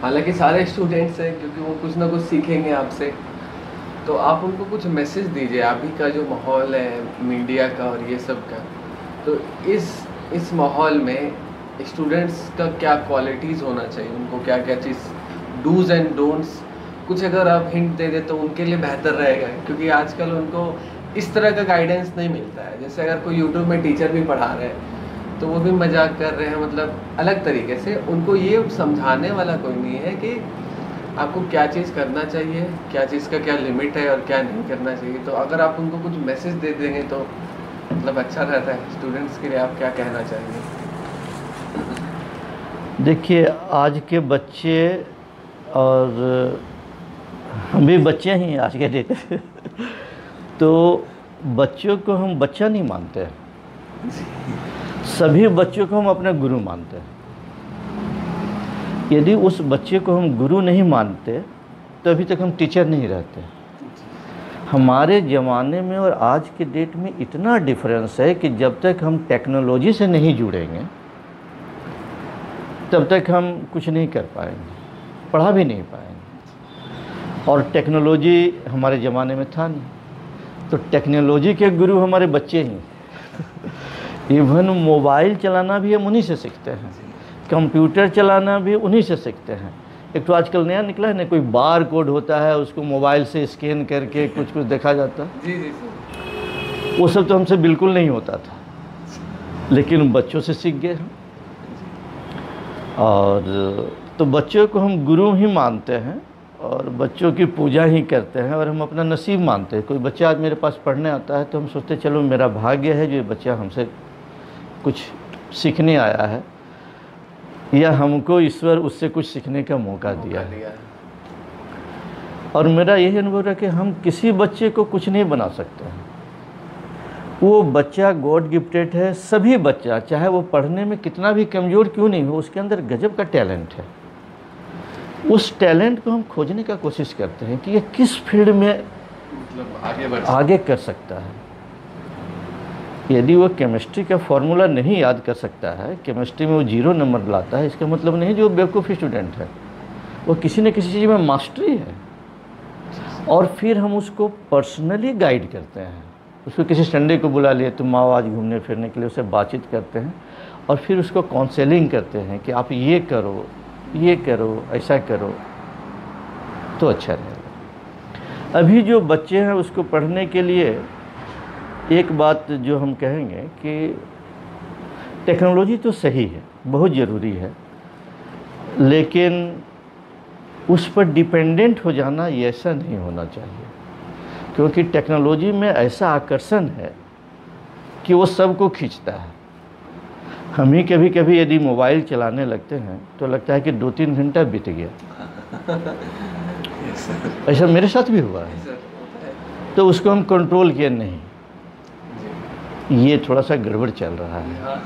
हालांकि सारे स्टूडेंट्स हैं, क्योंकि वो कुछ ना कुछ सीखेंगे आपसे। तो आप उनको कुछ मैसेज दीजिए, अभी का जो माहौल है मीडिया का और ये सब का, तो इस माहौल में स्टूडेंट्स का क्या क्वालिटीज़ होना चाहिए, उनको क्या क्या चीज़, डूज़ एंड डोंट्स, कुछ अगर आप हिंट दे दे तो उनके लिए बेहतर रहेगा। क्योंकि आजकल उनको इस तरह का गाइडेंस नहीं मिलता है। जैसे अगर कोई यूट्यूब में टीचर भी पढ़ा रहे हैं तो वो भी मजाक कर रहे हैं, मतलब अलग तरीके से। उनको ये समझाने वाला कोई नहीं है कि आपको क्या चीज़ करना चाहिए, क्या चीज़ का क्या लिमिट है और क्या नहीं करना चाहिए। तो अगर आप उनको कुछ मैसेज दे देंगे तो मतलब अच्छा रहता है स्टूडेंट्स के लिए। आप क्या कहना चाहेंगे? देखिए, आज के बच्चे, और हम भी बच्चे ही हैं आज के डेट तो बच्चों को हम बच्चा नहीं मानते हैं, सभी बच्चों को हम अपना गुरु मानते हैं। यदि उस बच्चे को हम गुरु नहीं मानते तो अभी तक हम टीचर नहीं रहते। हमारे ज़माने में और आज के डेट में इतना डिफरेंस है कि जब तक हम टेक्नोलॉजी से नहीं जुड़ेंगे तब तक हम कुछ नहीं कर पाएंगे, पढ़ा भी नहीं पाएंगे। और टेक्नोलॉजी हमारे ज़माने में था नहीं, तो टेक्नोलॉजी के गुरु हमारे बच्चे ही इवन मोबाइल चलाना भी हम उन्हीं से सीखते हैं, कंप्यूटर चलाना भी उन्हीं से सीखते हैं। एक तो आजकल नया निकला है ना, कोई बार कोड होता है, उसको मोबाइल से स्कैन करके कुछ कुछ देखा जाता है। जी जी सर। वो सब तो हमसे बिल्कुल नहीं होता था, लेकिन बच्चों से सीख गए हम। और तो बच्चों को हम गुरु ही मानते हैं और बच्चों की पूजा ही करते हैं, और हम अपना नसीब मानते हैं। कोई बच्चा आज मेरे पास पढ़ने आता है तो हम सोचते चलो मेरा भाग्य है जो ये बच्चा हमसे कुछ सीखने आया है, या हमको ईश्वर उससे कुछ सीखने का मौका दिया है। और मेरा यही अनुभव है कि हम किसी बच्चे को कुछ नहीं बना सकते हैं। वो बच्चा गॉड गिफ्टेड है, सभी बच्चा चाहे वो पढ़ने में कितना भी कमज़ोर क्यों नहीं हो, उसके अंदर गजब का टैलेंट है। उस टैलेंट को हम खोजने का कोशिश करते हैं कि ये किस फील्ड में मतलब आगे कर सकता है। यदि वो केमिस्ट्री का फॉर्मूला नहीं याद कर सकता है, केमिस्ट्री में वो 0 नंबर लाता है, इसका मतलब नहीं जो बेवकूफ़ स्टूडेंट है, वो किसी न किसी चीज़ में मास्टरी है। और फिर हम उसको पर्सनली गाइड करते हैं, उसको किसी संडे को बुला लिए, तुम आओ आज घूमने फिरने के लिए, उससे बातचीत करते हैं और फिर उसको काउंसलिंग करते हैं कि आप ये करो, ये करो, ऐसा करो तो अच्छा रहेगा। अभी जो बच्चे हैं उसको पढ़ने के लिए एक बात जो हम कहेंगे कि टेक्नोलॉजी तो सही है, बहुत ज़रूरी है, लेकिन उस पर डिपेंडेंट हो जाना ये ऐसा नहीं होना चाहिए। क्योंकि टेक्नोलॉजी में ऐसा आकर्षण है कि वो सबको खींचता है। हम ही कभी कभी यदि मोबाइल चलाने लगते हैं तो लगता है कि 2-3 घंटा बीत गया। ऐसा मेरे साथ भी हुआ है। तो उसको हम कंट्रोल किए नहीं, ये थोड़ा सा गड़बड़ चल रहा है,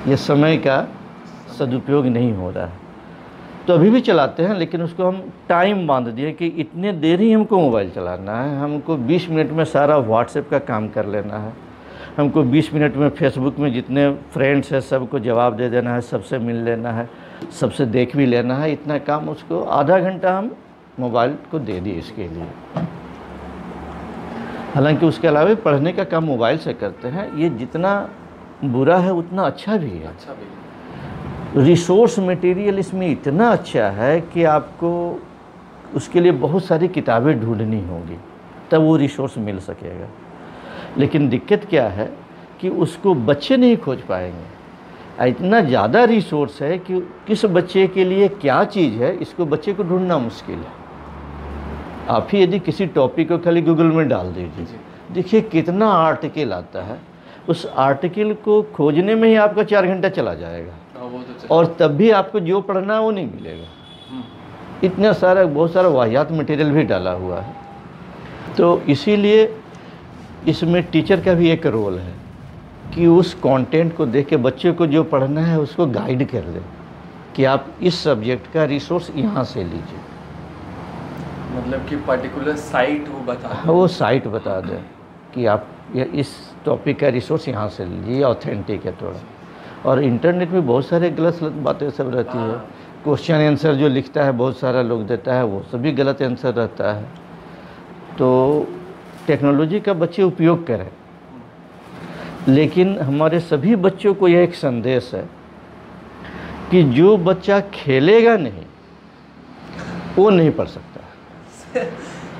ये समय का सदुपयोग नहीं हो रहा है। तो अभी भी चलाते हैं, लेकिन उसको हम टाइम बांध दिए कि इतने देर ही हमको मोबाइल चलाना है, हमको 20 मिनट में सारा व्हाट्सएप का काम कर लेना है, हमको 20 मिनट में फेसबुक में जितने फ्रेंड्स हैं सबको जवाब दे देना है, सबसे मिल लेना है, सबसे देख भी लेना है। इतना काम उसको आधा घंटा हम मोबाइल को दे दिए इसके लिए। हालांकि उसके अलावा पढ़ने का काम मोबाइल से करते हैं। ये जितना बुरा है उतना अच्छा भी है। रिसोर्स मटेरियल इसमें इतना अच्छा है कि आपको उसके लिए बहुत सारी किताबें ढूंढनी होगी तब वो रिसोर्स मिल सकेगा। लेकिन दिक्कत क्या है कि उसको बच्चे नहीं खोज पाएंगे। इतना ज़्यादा रिसोर्स है कि किस बच्चे के लिए क्या चीज़ है इसको बच्चे को ढूंढना मुश्किल है। आप ही यदि किसी टॉपिक को खाली गूगल में डाल दीजिए, देखिए कितना आर्टिकल आता है, उस आर्टिकल को खोजने में ही आपका 4 घंटा चला जाएगा और तब भी आपको जो पढ़ना है वो नहीं मिलेगा। इतना सारा बहुत सारा वाहियात मटेरियल भी डाला हुआ है। तो इसीलिए इसमें टीचर का भी एक रोल है कि उस कंटेंट को देख के बच्चे को जो पढ़ना है उसको गाइड कर दे कि आप इस सब्जेक्ट का रिसोर्स यहाँ से लीजिए। मतलब कि पर्टिकुलर साइट वो बता दें। वो साइट बता दें कि आप इस टॉपिक का रिसोर्स यहाँ से लीजिए, ऑथेंटिक है थोड़ा। और इंटरनेट में बहुत सारे गलत बातें सब रहती है क्वेश्चन आंसर जो लिखता है बहुत सारा लोग देता है, वो सभी गलत आंसर रहता है। तो टेक्नोलॉजी का बच्चे उपयोग करें, लेकिन हमारे सभी बच्चों को यह एक संदेश है कि जो बच्चा खेलेगा नहीं वो नहीं पढ़ सकता।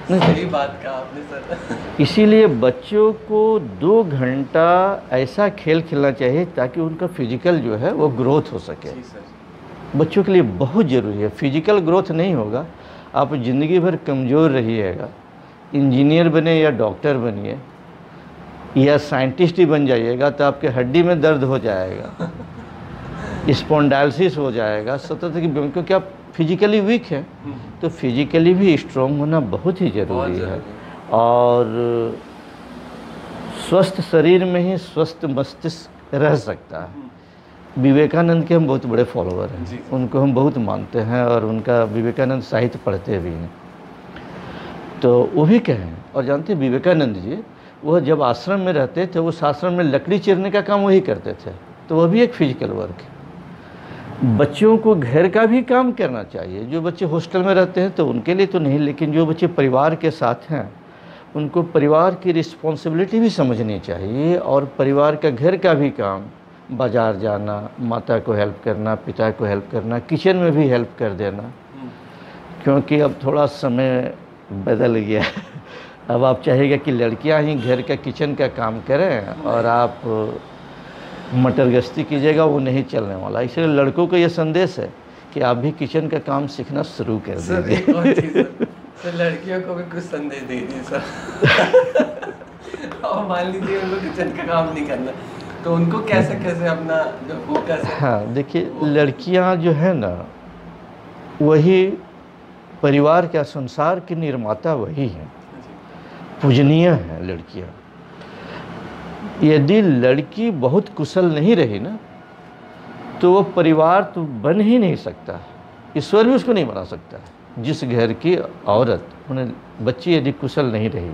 सही बात कहा आपने सर। इसीलिए बच्चों को 2 घंटा ऐसा खेल खेलना चाहिए ताकि उनका फिजिकल जो है वो ग्रोथ हो सके। जी सर। बच्चों के लिए बहुत ज़रूरी है। फिजिकल ग्रोथ नहीं होगा, आप ज़िंदगी भर कमज़ोर रहिएगा। इंजीनियर बने या डॉक्टर बनिए या साइंटिस्ट ही बन जाइएगा तो आपके हड्डी में दर्द हो जाएगा, स्पॉन्डाइलिसिस हो जाएगा, सतत की बीमारी, क्योंकि आप फिजिकली वीक हैं। तो फिजिकली भी स्ट्रॉन्ग होना बहुत ही ज़रूरी है। और स्वस्थ शरीर में ही स्वस्थ मस्तिष्क रह सकता है। विवेकानंद के हम बहुत बड़े फॉलोअर हैं, उनको हम बहुत मानते हैं और उनका विवेकानंद साहित्य पढ़ते भी हैं। तो वो भी कहें, और जानते हैं विवेकानंद जी, वह जब आश्रम में रहते थे उस आश्रम में लकड़ी चीरने का काम वही करते थे, तो वह भी एक फिजिकल वर्क है। बच्चों को घर का भी काम करना चाहिए। जो बच्चे हॉस्टल में रहते हैं तो उनके लिए तो नहीं, लेकिन जो बच्चे परिवार के साथ हैं उनको परिवार की रिस्पॉन्सिबिलिटी भी समझनी चाहिए, और परिवार का घर का भी काम, बाज़ार जाना, माता को हेल्प करना, पिता को हेल्प करना, किचन में भी हेल्प कर देना। क्योंकि अब थोड़ा समय बदल गया है। अब आप चाहेगा कि लड़कियां ही घर का किचन का काम करें और आप मटर गश्ती कीजिएगा, वो नहीं चलने वाला। इसलिए लड़कों को ये संदेश है कि आप भी किचन का काम सीखना शुरू कर दीजिए। सर लड़कियों को भी कुछ संदेश दीजिए सर। और मान लीजिए उनको किचन का काम नहीं करना, तो उनको कैसे कैसे अपना जो फोकस है। हाँ देखिए, लड़कियां जो है ना, वही परिवार का, संसार की निर्माता वही हैं, पूजनीय हैं लड़कियां। यदि लड़की बहुत कुशल नहीं रही ना तो वो परिवार तो बन ही नहीं सकता, ईश्वर भी उसको नहीं बना सकता। जिस घर की औरत, उन्हें बच्ची यदि कुशल नहीं रही।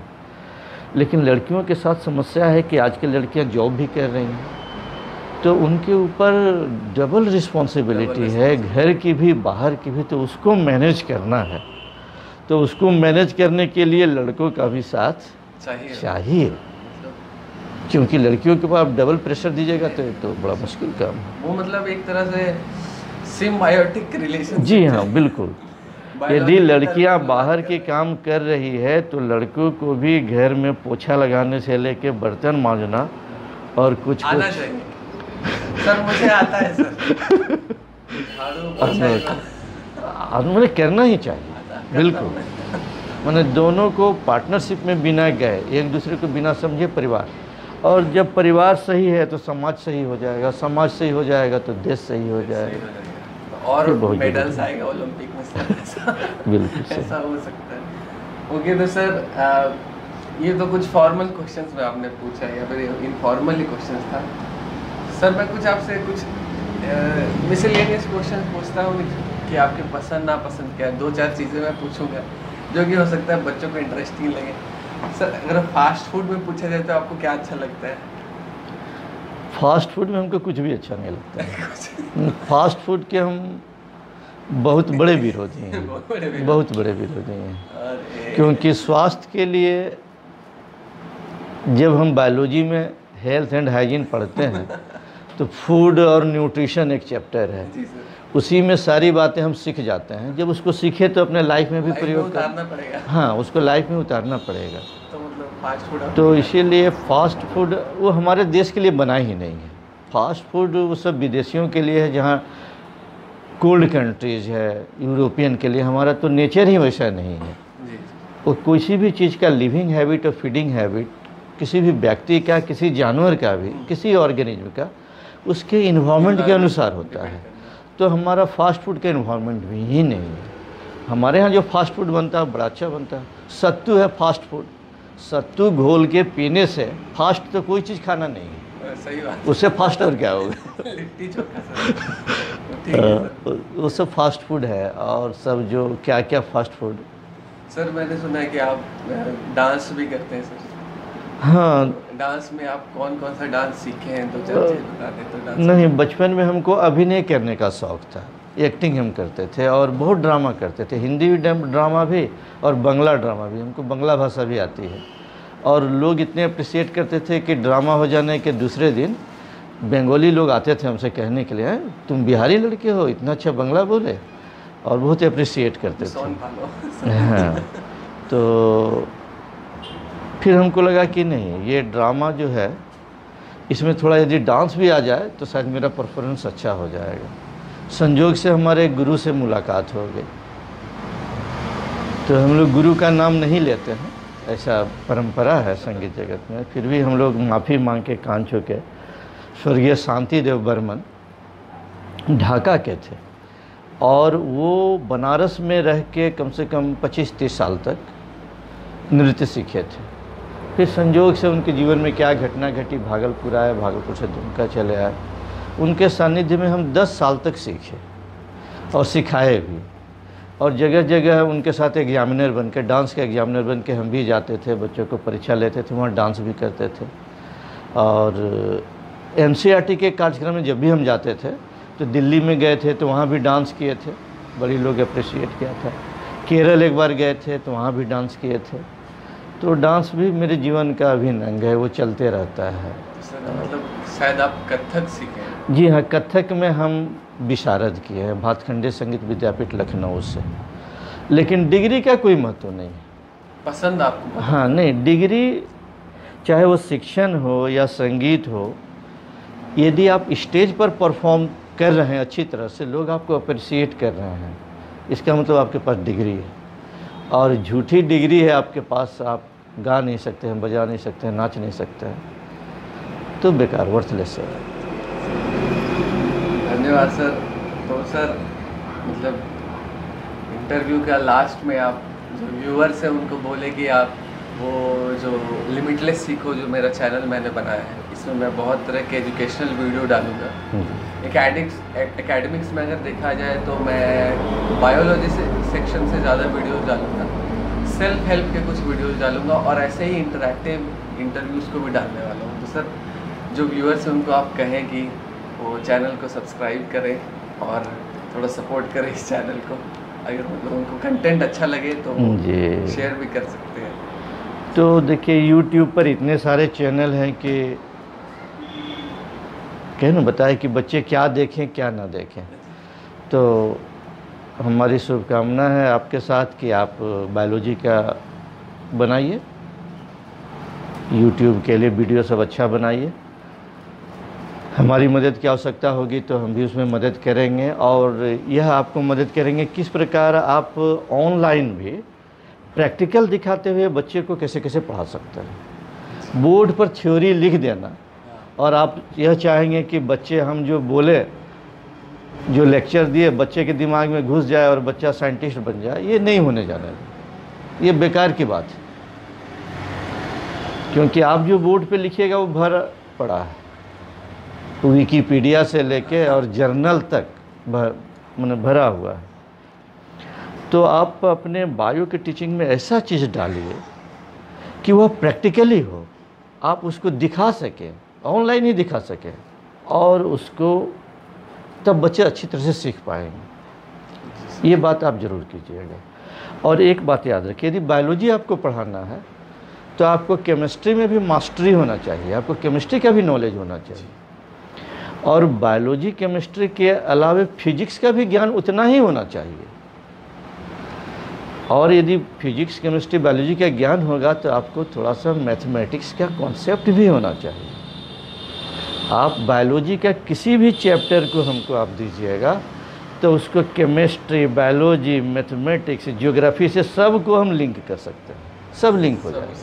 लेकिन लड़कियों के साथ समस्या है कि आजकल लड़कियां जॉब भी कर रही हैं, तो उनके ऊपर डबल रिस्पॉन्सिबिलिटी है, घर की भी बाहर की भी, तो उसको मैनेज करना है। तो उसको मैनेज करने के लिए लड़कों का भी साथ चाहिए। क्योंकि लड़कियों के ऊपर आप डबल प्रेशर दीजिएगा तो बड़ा मुश्किल काम है। वो मतलब एक तरह से सिम्बायोटिक रिलेशन। जी हाँ, बिल्कुल। यदि लड़कियां बाहर के काम कर रही है तो लड़कों को भी घर में पोछा लगाने से लेके बर्तन मांजना और कुछ आना चाहिए। सर मुझे आता है सर। मैंने करना ही चाहिए, बिल्कुल। मैंने दोनों को पार्टनरशिप में बिना गए, एक दूसरे को बिना समझे परिवार, और जब परिवार सही है तो समाज सही हो जाएगा, समाज सही हो जाएगा तो देश सही हो जाएगा, और मेडल्स आएगा ओलंपिक में सर। बिल्कुल ऐसा हो सकता है। ओके, तो सर ये तो कुछ फॉर्मल क्वेश्चंस में आपने पूछा या फिर इनफॉर्मल क्वेश्चंस था। सर मैं कुछ आपसे कुछ मिसलेनियस क्वेश्चन पूछता हूँ कि आपके पसंद नापसंद क्या है। 2-4 चीज़ें मैं पूछूंगा जो कि हो सकता है बच्चों को इंटरेस्टिंग लगे। सर अगर फास्ट फूड में पूछा जाए तो आपको क्या अच्छा लगता है? फास्ट फूड में हमको कुछ भी अच्छा नहीं लगता है। फास्ट फूड के हम बहुत बड़े विरोधी हैं, बहुत बड़े विरोधी हैं। क्योंकि स्वास्थ्य के लिए जब हम बायोलॉजी में हेल्थ एंड हाइजीन पढ़ते हैं तो फूड और न्यूट्रिशन एक चैप्टर है, उसी में सारी बातें हम सीख जाते हैं। जब उसको सीखे तो अपने लाइफ में भी प्रयोग करना पड़ेगा। हाँ, उसको लाइफ में उतारना पड़ेगा। तो मतलब फास्ट फूड, तो इसीलिए फास्ट फूड वो हमारे देश के लिए बना ही नहीं है। फास्ट फूड वो सब विदेशियों के लिए है, जहाँ कोल्ड कंट्रीज़ है, यूरोपियन के लिए। हमारा तो नेचर ही वैसा नहीं है। वो किसी भी चीज़ का लिविंग हैबिट और फीडिंग हैबिट, किसी भी व्यक्ति का, किसी जानवर का भी, किसी ऑर्गेनिज्म का, उसके इन्वायरमेंट के अनुसार होता है। तो हमारा फास्ट फूड का इन्वायरमेंट भी ही नहीं है। हमारे यहाँ जो फास्ट फूड बनता है बड़ा अच्छा बनता है। सत्तू है फास्ट फूड, सत्तू घोल के पीने से फास्ट तो कोई चीज़ खाना नहीं है। सही बात। उससे फास्ट और क्या होगा? लिट्टी चोखा। वो सब फास्ट फूड है। और सब जो क्या क्या फास्ट फूड। सर मैंने सुना है कि आप डांस भी करते हैं सर। हाँ, डांस में आप कौन कौन सा डांस सीखे हैं? 2-4 चीज़ बता दें तो। डांस नहीं, बचपन में हमको अभिनय करने का शौक़ था। एक्टिंग हम करते थे और बहुत ड्रामा करते थे, हिंदी ड्रामा भी और बांग्ला ड्रामा भी। हमको बांग्ला भाषा भी आती है और लोग इतने अप्रिशिएट करते थे कि ड्रामा हो जाने के दूसरे दिन बंगाली लोग आते थे हमसे कहने के लिए, हैं तुम बिहारी लड़के हो, इतना अच्छा बांग्ला बोले, और बहुत अप्रिशिएट करते थे। हाँ, तो फिर हमको लगा कि नहीं, ये ड्रामा जो है इसमें थोड़ा यदि डांस भी आ जाए तो शायद मेरा परफॉर्मेंस अच्छा हो जाएगा। संजोग से हमारे गुरु से मुलाकात हो गई, तो हम लोग गुरु का नाम नहीं लेते हैं, ऐसा परंपरा है संगीत जगत में। फिर भी हम लोग माफ़ी मांग के कान छू के, स्वर्गीय शांति देव बर्मन ढाका के थे और वो बनारस में रह के कम से कम 25-30 साल तक नृत्य सीखे थे। फिर संजोग से उनके जीवन में क्या घटना घटी, भागलपुर आए, भागलपुर से दुमका चले आए। उनके सानिध्य में हम 10 साल तक सीखे और सिखाए भी, और जगह जगह उनके साथ एग्जामिनर बन के, डांस के एग्जामिनर बन के हम भी जाते थे, बच्चों को परीक्षा लेते थे, वहाँ डांस भी करते थे। और एनसीईआरटी के कार्यक्रम में जब भी हम जाते थे तो दिल्ली में गए थे तो वहाँ भी डांस किए थे, बड़ी लोग अप्रिशिएट किया था। केरल एक बार गए थे तो वहाँ भी डांस किए थे। तो डांस भी मेरे जीवन का अभिन्न अंग है, वो चलते रहता है। सर मतलब शायद आप कथक सीखे हैं? जी हाँ, कथक में हम विशारद किए हैं भातखंडे संगीत विद्यापीठ लखनऊ से, लेकिन डिग्री का कोई महत्व नहीं है। पसंद आपको? हाँ, नहीं, डिग्री चाहे वो शिक्षण हो या संगीत हो, यदि आप स्टेज पर परफॉर्म कर रहे हैं अच्छी तरह से, लोग आपको अप्रिशिएट कर रहे हैं, इसका मतलब आपके पास डिग्री है। और झूठी डिग्री है आपके पास, आप गा नहीं सकते हैं, बजा नहीं सकते हैं, नाच नहीं सकते हैं, तो बेकार, वर्थलेस है। धन्यवाद सर। तो सर मतलब इंटरव्यू का लास्ट में आप जो व्यूअर्स हैं उनको बोले कि आप वो जो लिमिटलेस सीखो जो मेरा चैनल मैंने बनाया है, इसमें मैं बहुत तरह के एजुकेशनल वीडियो डालूंगा। एकेडमिक्स में अगर देखा जाए तो मैं बायोलॉजी से सेक्शन से ज़्यादा वीडियोस डालूंगा, सेल्फ हेल्प के कुछ वीडियोस डालूंगा और ऐसे ही इंटरैक्टिव इंटरव्यूज़ को भी डालने वाला हूँ। तो सर जो व्यूअर्स हैं उनको आप कहें कि वो चैनल को सब्सक्राइब करें और थोड़ा सपोर्ट करें इस चैनल को। अगर मतलब उनको कंटेंट अच्छा लगे तो शेयर भी कर सकते हैं। तो देखिए, यूट्यूब पर इतने सारे चैनल हैं कि कहना बताए कि बच्चे क्या देखें क्या ना देखें। तो हमारी शुभकामना है आपके साथ कि आप बायोलॉजी का बनाइए, यूट्यूब के लिए वीडियो सब अच्छा बनाइए। हमारी मदद की आवश्यकता होगी तो हम भी उसमें मदद करेंगे, और यह आपको मदद करेंगे किस प्रकार आप ऑनलाइन भी प्रैक्टिकल दिखाते हुए बच्चे को कैसे कैसे पढ़ा सकते हैं। बोर्ड पर थ्योरी लिख देना और आप यह चाहेंगे कि बच्चे हम जो बोले, जो लेक्चर दिए बच्चे के दिमाग में घुस जाए और बच्चा साइंटिस्ट बन जाए, ये नहीं होने जाने, ये बेकार की बात है। क्योंकि आप जो बोर्ड पे लिखिएगा वो भर पड़ा है, विकिपीडिया से लेके और जर्नल तक भरा हुआ है। तो आप अपने बायो के टीचिंग में ऐसा चीज़ डालिए कि वह प्रैक्टिकली हो, आप उसको दिखा सकें, ऑनलाइन ही दिखा सकें, और उसको तब बच्चे अच्छी तरह से सीख पाएंगे। ये बात आप ज़रूर कीजिएगा। और एक बात याद रखिए, यदि बायोलॉजी आपको पढ़ाना है तो आपको केमिस्ट्री में भी मास्टरी होना चाहिए, आपको केमिस्ट्री का भी नॉलेज होना चाहिए, और बायोलॉजी केमिस्ट्री के अलावे फिजिक्स का भी ज्ञान उतना ही होना चाहिए। और यदि फिजिक्स केमिस्ट्री बायोलॉजी का ज्ञान होगा तो आपको थोड़ा सा मैथमेटिक्स का कॉन्सेप्ट भी होना चाहिए। आप बायोलॉजी का किसी भी चैप्टर को हमको आप दीजिएगा तो उसको केमिस्ट्री, बायोलॉजी, मैथमेटिक्स, ज्योग्राफी से सब को हम लिंक कर सकते हैं, सब लिंक हो जाएगा,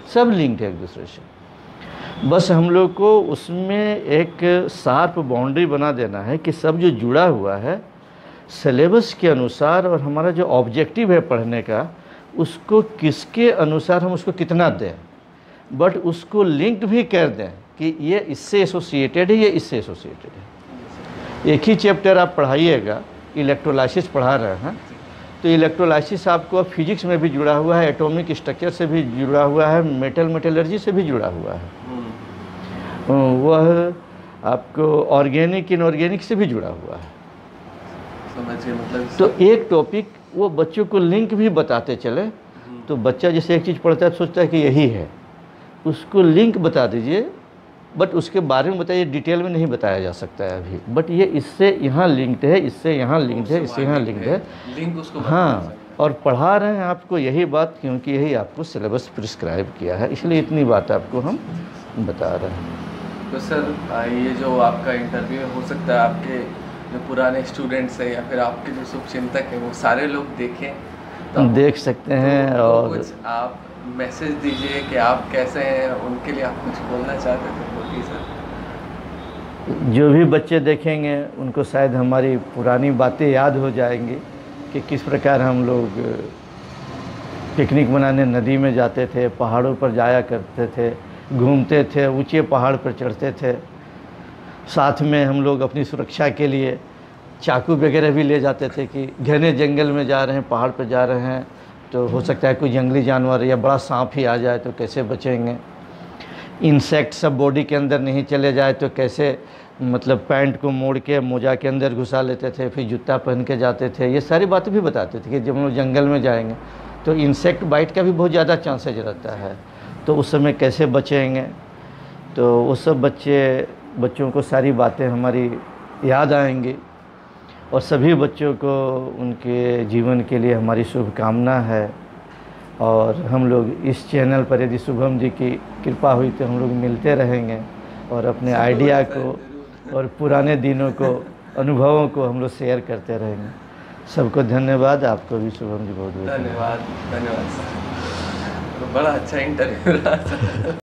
सब लिंक है एक दूसरे से। बस हम लोग को उसमें एक शार्प बाउंड्री बना देना है कि सब जो जुड़ा हुआ है सिलेबस के अनुसार, और हमारा जो ऑब्जेक्टिव है पढ़ने का उसको किसके अनुसार हम उसको कितना दें, बट उसको लिंक्ड भी कर दें कि ये इससे एसोसिएटेड है, ये इससे एसोसिएटेड है। एक ही चैप्टर आप पढ़ाइएगा, इलेक्ट्रोलाइसिस पढ़ा रहे हैं तो इलेक्ट्रोलाइसिस आपको फिजिक्स में भी जुड़ा हुआ है, एटॉमिक स्ट्रक्चर से भी जुड़ा हुआ है, मेटलर्जी से भी जुड़ा हुआ है, वह आपको ऑर्गेनिक इनऑर्गेनिक से भी जुड़ा हुआ है। समझिए, मतलब तो एक टॉपिक वो बच्चों को लिंक भी बताते चले, तो बच्चा जैसे एक चीज़ पढ़ता है तो सोचता है कि यही है, उसको लिंक बता दीजिए, बट उसके बारे में बताइए, डिटेल में नहीं बताया जा सकता है अभी, बट ये इससे यहाँ लिंक्ड है, इससे यहाँ लिंक्ड है, इससे यहाँ लिंक्ड है, लिंक उसको हाँ, और पढ़ा रहे हैं आपको यही बात, क्योंकि यही आपको सिलेबस प्रिस्क्राइब किया है, इसलिए इतनी बात आपको हम बता रहे हैं। तो सर ये जो आपका इंटरव्यू हो सकता है आपके जो पुराने स्टूडेंट्स हैं या फिर आपके जो शुभचिंतक हैं वो सारे लोग देखें, तो देख सकते हैं। तो और कुछ आप मैसेज दीजिए कि आप कैसे हैं, उनके लिए आप कुछ बोलना चाहते थे तो प्लीज़ सर। जो भी बच्चे देखेंगे उनको शायद हमारी पुरानी बातें याद हो जाएंगी कि किस प्रकार हम लोग पिकनिक मनाने नदी में जाते थे, पहाड़ों पर जाया करते थे, घूमते थे, ऊंचे पहाड़ पर चढ़ते थे, साथ में हम लोग अपनी सुरक्षा के लिए चाकू वगैरह भी ले जाते थे कि घने जंगल में जा रहे हैं, पहाड़ पर जा रहे हैं, तो हो सकता है कोई जंगली जानवर या बड़ा सांप ही आ जाए तो कैसे बचेंगे, इंसेक्ट सब बॉडी के अंदर नहीं चले जाए तो कैसे, मतलब पैंट को मोड़ के मोजा के अंदर घुसा लेते थे, फिर जूता पहन के जाते थे, ये सारी बातें भी बताते थे कि जब हम लोग जंगल में जाएंगे तो इंसेक्ट बाइट का भी बहुत ज़्यादा चांसेज रहता है, तो उस समय कैसे बचेंगे। तो वो सब बच्चों को सारी बातें हमारी याद आएंगी, और सभी बच्चों को उनके जीवन के लिए हमारी शुभकामना है। और हम लोग इस चैनल पर यदि शुभम जी की कृपा हुई तो हम लोग मिलते रहेंगे और अपने आइडिया को और पुराने दिनों को, अनुभवों को हम लोग शेयर करते रहेंगे। सबको धन्यवाद, आपको भी शुभम जी बहुत बहुत धन्यवाद। धन्यवाद सर, बड़ा अच्छा इंटरव्यू रहा सर।